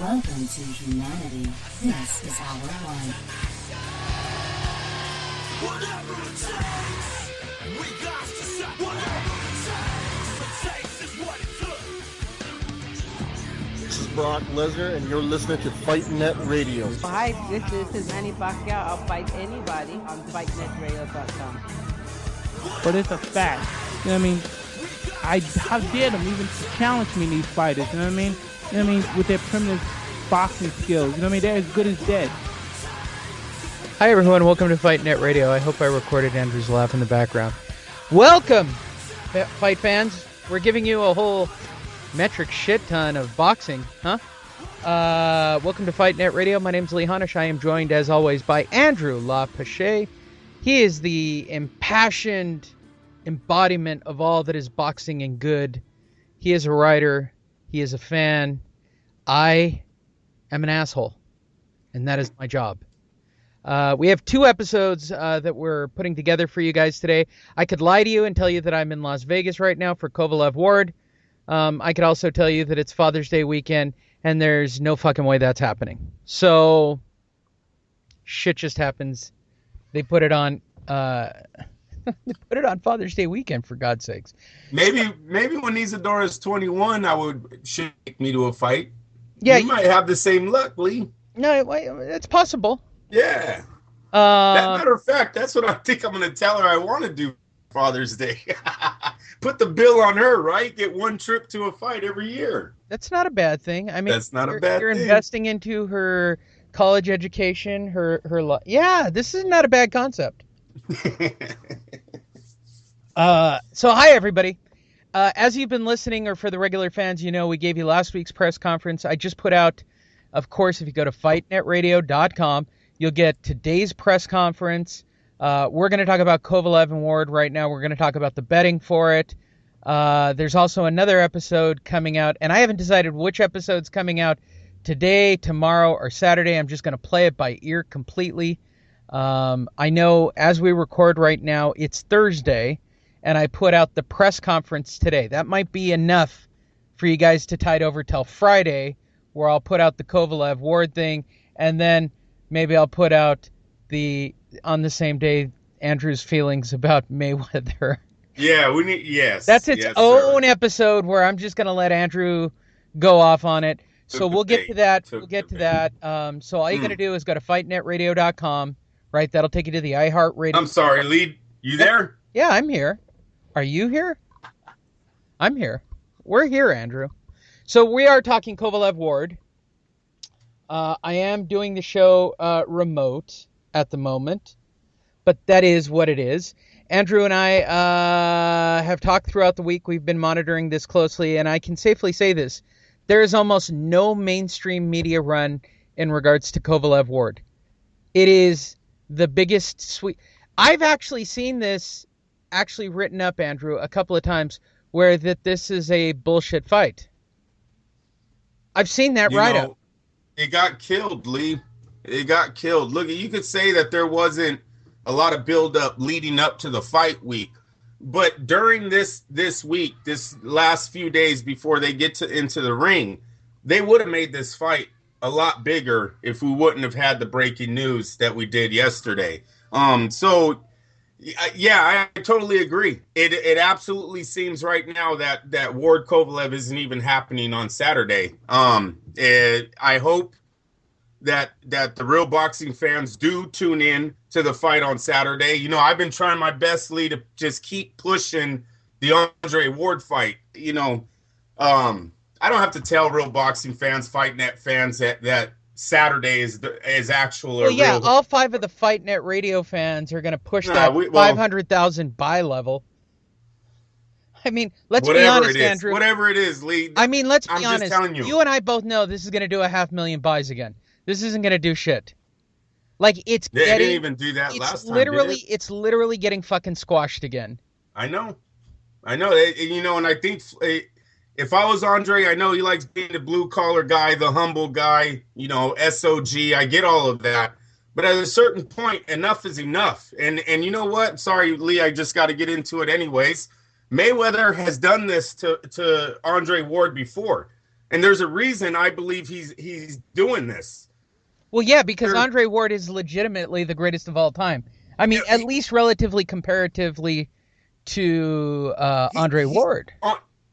Welcome to humanity. This is our one. Whatever it takes, we got to say whatever it takes is what it took. This is Brock Lesnar, and you're listening to Fight Net Radio. Hi, this is Manny Pacquiao. I'll fight anybody on FightNetRadio.com. But it's a fact. You know what I mean? How dare them even challenge me, these fighters? You know what I mean? You know what I mean? With their primitive boxing skills. You know what I mean? They're as good as dead. Hi everyone, welcome to Fight Net Radio. I hope I recorded Andrew's laugh in the background. Welcome, fight fans. We're giving you a whole metric shit ton of boxing, huh? Welcome to Fight Net Radio. My name's Lee Honish. I am joined, as always, by Andrew LaPache. He is the impassioned embodiment of all that is boxing and good. He is a writer. He is a fan. I am an asshole, and that is my job. We have two episodes that we're putting together for you guys today. I could lie to you and tell you that I'm in Las Vegas right now for Kovalev Ward. I could also tell you that it's Father's Day weekend, and there's no fucking way that's happening. So, shit just happens. They put it on. They put it on Father's Day weekend, for God's sakes. Maybe when Isadora is 21, I would shake me to a fight. Yeah, you might have the same luck, Lee. No, it's possible. Yeah. That matter of fact, that's what I think I'm going to tell her I want to do Father's Day. Put the bill on her, right? Get one trip to a fight every year. That's not a bad thing. I mean, that's not a bad you're thing. Investing into her college education, yeah, this is not a bad concept. So hi everybody. As you've been listening, or for the regular fans, you know we gave you last week's press conference. I just put out, of course, if you go to fightnetradio.com, you'll get today's press conference. We're going to talk about Kovalev and Ward right now. We're going to talk about the betting for it. There's also another episode coming out, and I haven't decided which episode's coming out today, tomorrow, or Saturday. I'm just going to play it by ear completely. I know as we record right now, it's Thursday, and I put out the press conference today. That might be enough for you guys to tide over till Friday, where I'll put out the Kovalev Ward thing, and then maybe I'll put out on the same day, Andrew's feelings about Mayweather. Yeah, yes. That's its own episode where I'm just going to let Andrew go off on it. So we'll get to that. So all you got to do is go to fightnetradio.com, right? That'll take you to the iHeartRadio. I'm sorry, Lee. You there? Yeah, I'm here. Are you here? I'm here. We're here, Andrew. So we are talking Kovalev Ward. I am doing the show remote at the moment, but that is what it is. Andrew and I have talked throughout the week. We've been monitoring this closely, and I can safely say this. There is almost no mainstream media run in regards to Kovalev Ward. It is the biggest sweep. I've actually seen this written up, Andrew, a couple of times, where that this is a bullshit fight. I've seen that up. It got killed, Lee. It got killed. Look, you could say that there wasn't a lot of build-up leading up to the fight week. But during this week, this last few days before they get into the ring, they would have made this fight a lot bigger if we wouldn't have had the breaking news that we did yesterday. So, yeah, I totally agree. It absolutely seems right now that Ward Kovalev isn't even happening on Saturday. I hope that the real boxing fans do tune in to the fight on Saturday. You know, I've been trying my best, Lee, to just keep pushing the Andre Ward fight. You know, I don't have to tell real boxing fans, Fight Net fans that Saturday is actual. Well, yeah, all 5 of the Fight Net Radio fans are going to push that 500,000 buy level. I mean, let's be honest, Andrew. Whatever it is, Lee. I mean, let's be honest. You and I both know this is going to do 500,000 buys again. This isn't going to do shit. Like, it's they didn't even do that last time, did it? It's literally getting fucking squashed again. I know. You know, and I think if I was Andre, I know he likes being the blue-collar guy, the humble guy, you know, SOG. I get all of that. But at a certain point, enough is enough. And you know what? Sorry, Lee, I just got to get into it anyways. Mayweather has done this to Andre Ward before. And there's a reason I believe he's doing this. Well, yeah, because Andre Ward is legitimately the greatest of all time. I mean, at least relatively comparatively to Andre Ward.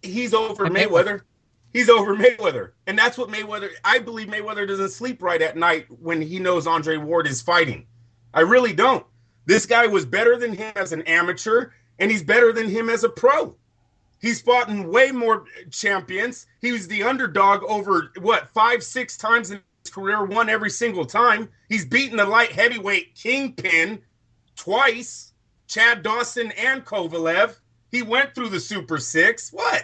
He's over Mayweather. He's over Mayweather. And that's what I believe Mayweather doesn't sleep right at night when he knows Andre Ward is fighting. I really don't. This guy was better than him as an amateur, and he's better than him as a pro. He's fought in way more champions. He was the underdog over, 5-6 times in his career, won every single time. He's beaten the light heavyweight kingpin twice, Chad Dawson and Kovalev. He went through the Super Six. What?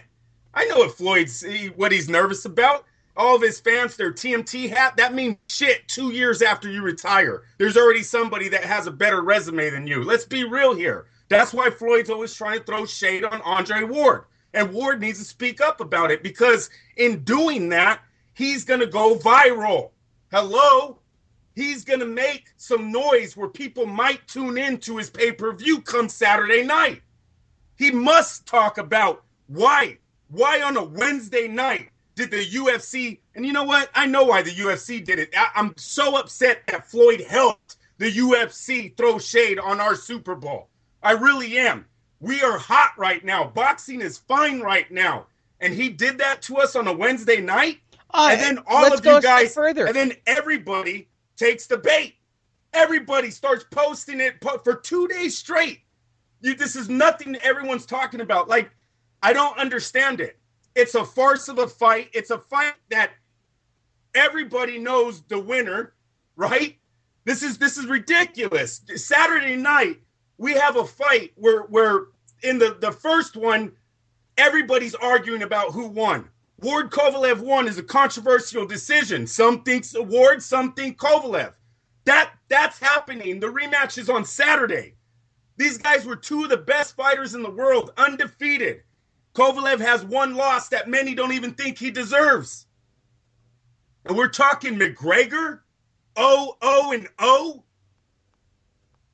I know what he's nervous about. All of his fans, their TMT hat, that means shit 2 years after you retire. There's already somebody that has a better resume than you. Let's be real here. That's why Floyd's always trying to throw shade on Andre Ward. And Ward needs to speak up about it, because in doing that, he's going to go viral. Hello? He's going to make some noise where people might tune into his pay-per-view come Saturday night. He must talk about why on a Wednesday night did the UFC, and you know what? I know why the UFC did it. I'm so upset that Floyd helped the UFC throw shade on our Super Bowl. I really am. We are hot right now. Boxing is fine right now. And he did that to us on a Wednesday night. And then all of you guys, further. And then everybody takes the bait. Everybody starts posting it for 2 days straight. This is nothing everyone's talking about. Like, I don't understand it. It's a farce of a fight. It's a fight that everybody knows the winner, right? This is ridiculous. Saturday night, we have a fight where in the first one, everybody's arguing about who won. Ward Kovalev won is a controversial decision. Some think Ward, some think Kovalev. That's happening. The rematch is on Saturday. These guys were two of the best fighters in the world, undefeated. Kovalev has one loss that many don't even think he deserves. And we're talking McGregor, 0-0-0.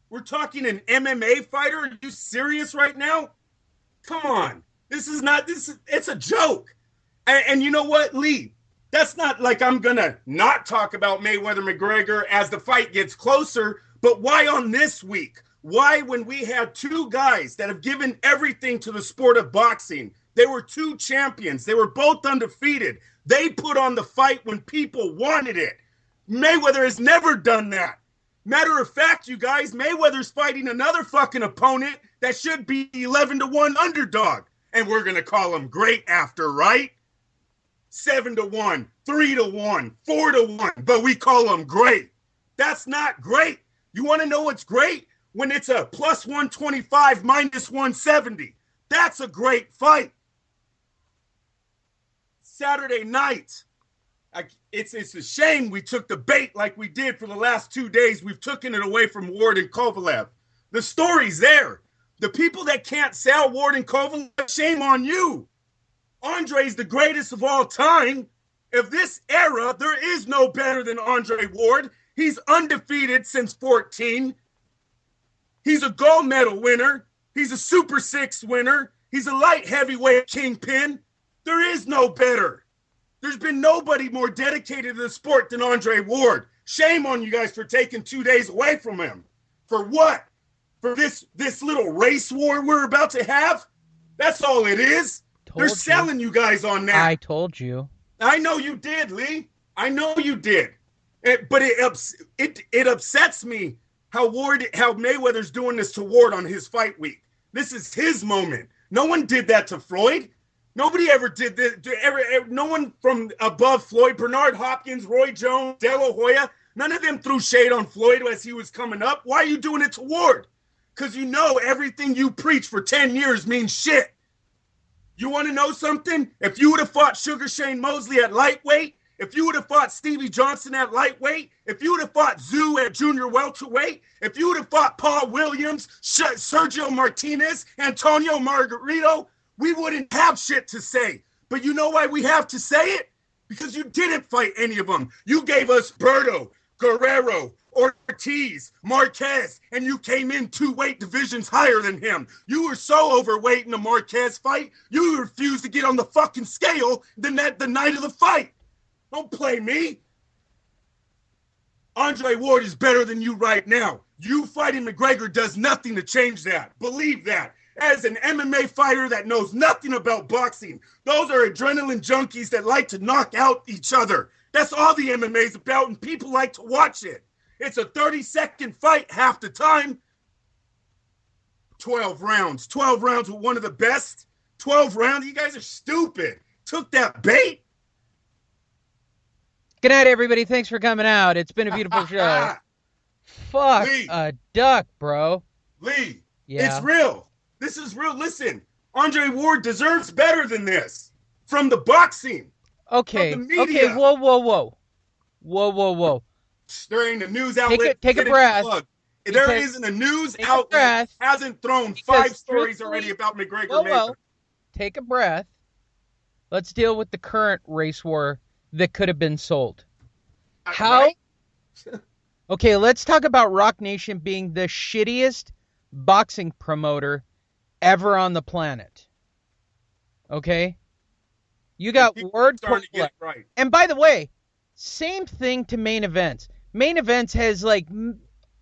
We're talking an MMA fighter. Are you serious right now? Come on. It's a joke. And you know what, Lee? That's not like I'm going to not talk about Mayweather-McGregor as the fight gets closer, but why on this week? Why, when we had two guys that have given everything to the sport of boxing, they were two champions, they were both undefeated, they put on the fight when people wanted it. Mayweather has never done that. Matter of fact, you guys, Mayweather's fighting another fucking opponent that should be 11-1 underdog. And we're going to call him great after, right? 7-1, 3-1, 4-1, but we call him great. That's not great. You want to know what's great? When it's a plus 125, minus 170. That's a great fight. Saturday night. It's a shame we took the bait like we did for the last 2 days. We've taken it away from Ward and Kovalev. The story's there. The people that can't sell Ward and Kovalev, shame on you. Andre's the greatest of all time. Of this era, there is no better than Andre Ward. He's undefeated since 14. He's a gold medal winner. He's a Super Six winner. He's a light heavyweight kingpin. There is no better. There's been nobody more dedicated to the sport than Andre Ward. Shame on you guys for taking 2 days away from him. For what? For this little race war we're about to have? That's all it is. They're selling you guys on that. I told you. I know you did, Lee. I know you did. But it upsets me how Mayweather's doing this to Ward on his fight week. This is his moment. No one did that to Floyd. Nobody ever did this. No one from above Floyd, Bernard Hopkins, Roy Jones, De La Hoya, none of them threw shade on Floyd as he was coming up. Why are you doing it to Ward? Because you know everything you preach for 10 years means shit. You want to know something? If you would have fought Sugar Shane Mosley at lightweight, if you would have fought Stevie Johnson at lightweight, if you would have fought Zoo at junior welterweight, if you would have fought Paul Williams, Sergio Martinez, Antonio Margarito, we wouldn't have shit to say. But you know why we have to say it? Because you didn't fight any of them. You gave us Berto, Guerrero, Ortiz, Marquez, and you came in 2 weight divisions higher than him. You were so overweight in the Marquez fight, you refused to get on the fucking scale the night of the fight. Don't play me. Andre Ward is better than you right now. You fighting McGregor does nothing to change that. Believe that. As an MMA fighter that knows nothing about boxing, those are adrenaline junkies that like to knock out each other. That's all the MMA is about, and people like to watch it. It's a 30-second fight half the time. 12 rounds. 12 rounds with one of the best. 12 rounds? You guys are stupid. Took that bait? Good night, everybody. Thanks for coming out. It's been a beautiful show. Fuck Lee. a duck, bro. Lee, Yeah. it's real. This is real. Listen, Andre Ward deserves better than this. From the boxing. Okay. From the media. Okay. Whoa. There ain't a news outlet. Take a breath. There isn't a news outlet hasn't thrown 5 stories already about McGregor Mayweather. Take a breath. Let's deal with the current race war that could have been sold. How? Right? Okay, let's talk about Rock Nation being the shittiest boxing promoter ever on the planet. Okay? You got Ward Starting to Kovalev. get right. And by the way, same thing to Main Events. Main Events has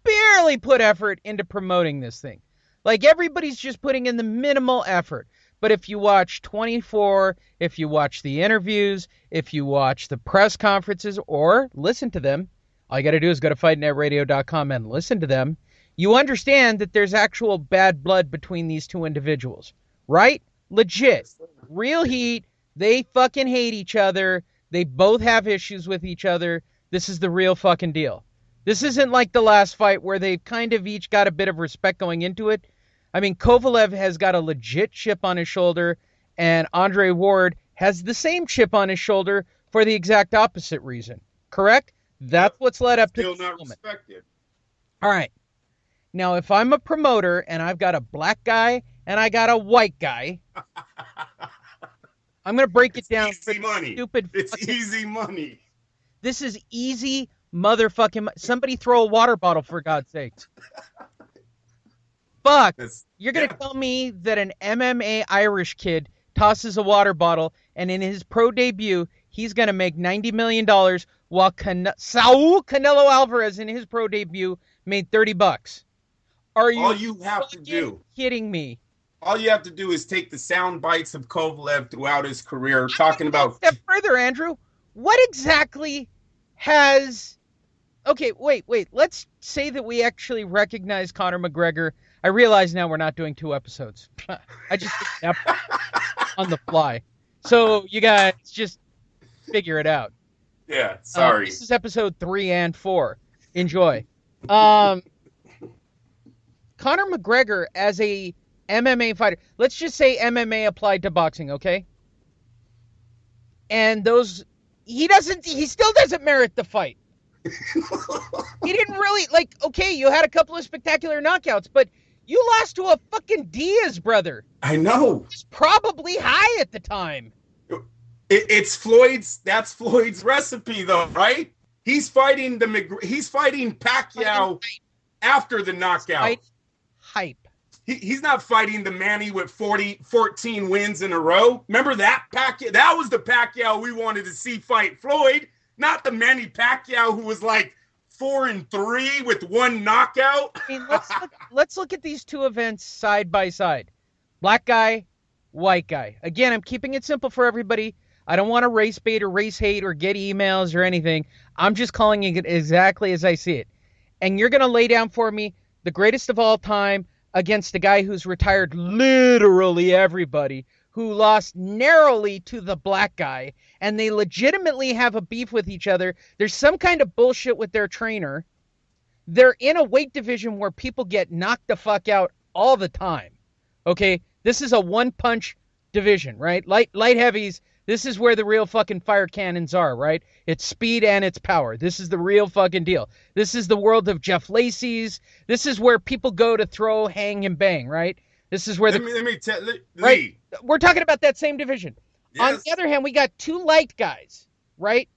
barely put effort into promoting this thing. Like everybody's just putting in the minimal effort. But if you watch 24, if you watch the interviews, if you watch the press conferences or listen to them, all you got to do is go to fightnetradio.com and listen to them. You understand that there's actual bad blood between these two individuals, right? Legit. Real heat. They fucking hate each other. They both have issues with each other. This is the real fucking deal. This isn't like the last fight where they've kind of each got a bit of respect going into it. I mean, Kovalev has got a legit chip on his shoulder, and Andre Ward has the same chip on his shoulder for the exact opposite reason. Correct? That's what's led up to Still this not moment. respected. All right. Now, if I'm a promoter and I've got a black guy and I got a white guy, I'm going to break it down for Easy money. stupid It's fucking... easy money. This is easy motherfucking... Somebody throw a water bottle, for God's sake. Fuck. You're going to tell me that an MMA Irish kid tosses a water bottle and in his pro debut, he's going to make $90 million while Saul Canelo Alvarez in his pro debut made $30. Are you All you have to do kidding me? All you have to do is take the sound bites of Kovalev throughout his career, talking about... Step further, Andrew. What exactly has... Okay, wait. Let's say that we actually recognize Conor McGregor. I realize now we're not doing 2 episodes. I just picked it up on the fly. So you guys just figure it out. Yeah, sorry. This is episode 3 and 4. Enjoy. Conor McGregor as a MMA fighter. Let's just say MMA applied to boxing, okay? And he still doesn't merit the fight. He didn't really, okay, you had a couple of spectacular knockouts, but you lost to a fucking Diaz, brother. I know. He's probably high at the time. That's Floyd's recipe, though, right? He's fighting Pacquiao after the knockout. Hype. He's not fighting the Manny with 14 wins in a row. Remember that Pacquiao? That was the Pacquiao we wanted to see fight Floyd, not the Manny Pacquiao who was 4-3 with 1 knockout. I mean, let's look at these 2 events side by side. Black guy, white guy. Again, I'm keeping it simple for everybody. I don't want to race bait or race hate or get emails or anything. I'm just calling it exactly as I see it. And you're going to lay down for me the greatest of all time against a guy who's retired literally everybody, who lost narrowly to the black guy, and they legitimately have a beef with each other. There's some kind of bullshit with their trainer. They're in a weight division where people get knocked the fuck out all the time. Okay? This is a one-punch division, right? Light heavies, this is where the real fucking fire cannons are, right? It's speed and it's power. This is the real fucking deal. This is the world of Jeff Lacey's. This is where people go to throw, hang, and bang, right? This is where let me tell right? Lee. We're talking about that same division. Yes. On the other hand, we got 2 light guys, right?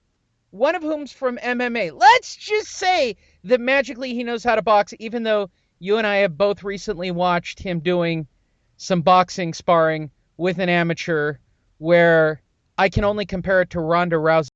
One of whom's from MMA. Let's just say that magically he knows how to box, even though you and I have both recently watched him doing some boxing sparring with an amateur where I can only compare it to Ronda Rousey.